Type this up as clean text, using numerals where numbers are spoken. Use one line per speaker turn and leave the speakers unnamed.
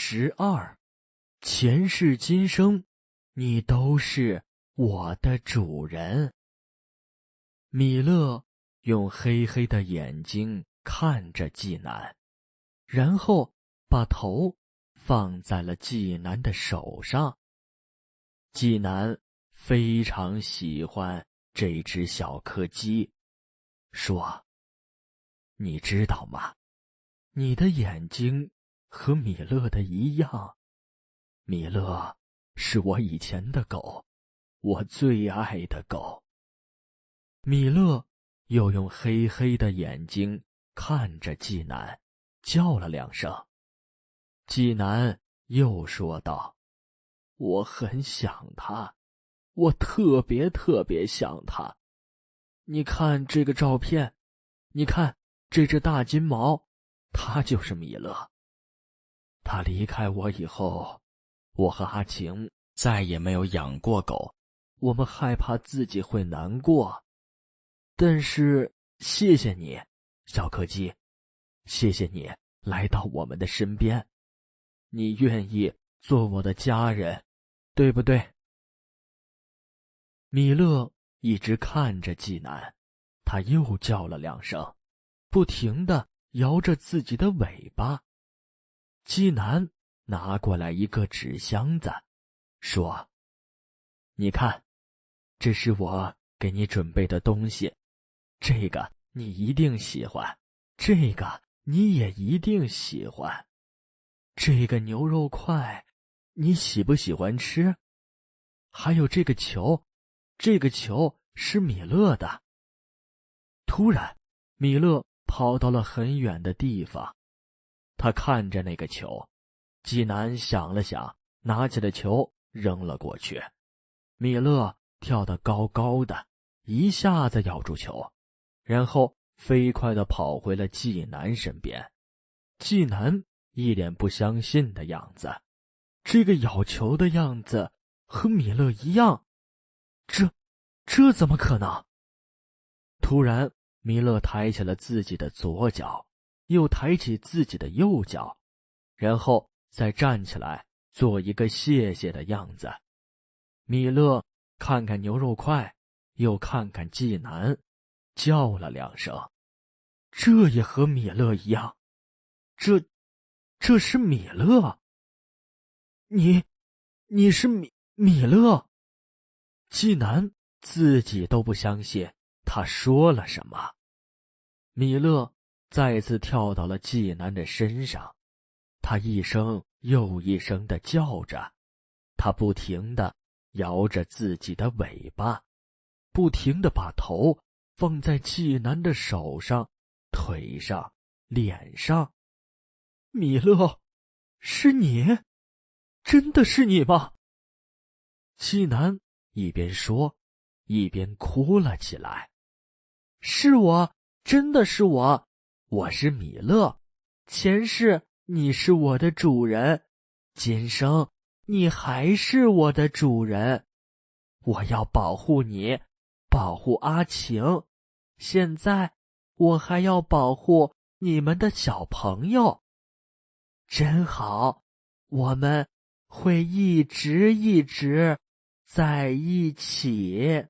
12，前世今生，你都是我的主人。米勒用黑黑的眼睛看着纪南，然后把头放在了纪南的手上。纪南非常喜欢这只小柯基，说：“你知道吗？你的眼睛和米勒的一样。米勒是我以前的狗，我最爱的狗。”米勒又用黑黑的眼睛看着纪南，叫了2声。纪南又说道：“我很想他，我特别想他。你看这个照片，你看这只大金毛，他就是米勒。他离开我以后，我和阿晴再也没有养过狗，我们害怕自己会难过。但是谢谢你，小柯基，谢谢你来到我们的身边，你愿意做我的家人，对不对？”米勒一直看着纪南，他又叫了2声，不停地摇着自己的尾巴。纪南拿过来一个纸箱子，说：“你看，这是我给你准备的东西，这个你一定喜欢，这个你也一定喜欢。这个牛肉块，你喜不喜欢吃？还有这个球，这个球是米勒的。”突然，米勒跑到了很远的地方，他看着那个球。纪南想了想，拿起了球扔了过去。米勒跳得高高的，一下子咬住球，然后飞快地跑回了纪南身边。纪南一脸不相信的样子，这个咬球的样子和米勒一样，这怎么可能？突然，米勒抬起了自己的左脚，又抬起自己的右脚，然后再站起来做一个谢谢的样子。米勒看看牛肉块，又看看纪南，叫了2声，这也和米勒一样，这是米勒。你是米勒？纪南自己都不相信他说了什么。米勒再次跳到了纪南的身上，他一声又一声地叫着，他不停地摇着自己的尾巴，不停地把头放在纪南的手上、腿上、脸上。米勒，是你？真的是你吗？纪南一边说，一边哭了起来。是我，真的是我，我是米勒。前世你是我的主人，今生你还是我的主人。我要保护你，保护阿晴。现在我还要保护你们的小朋友。真好，我们会一直在一起。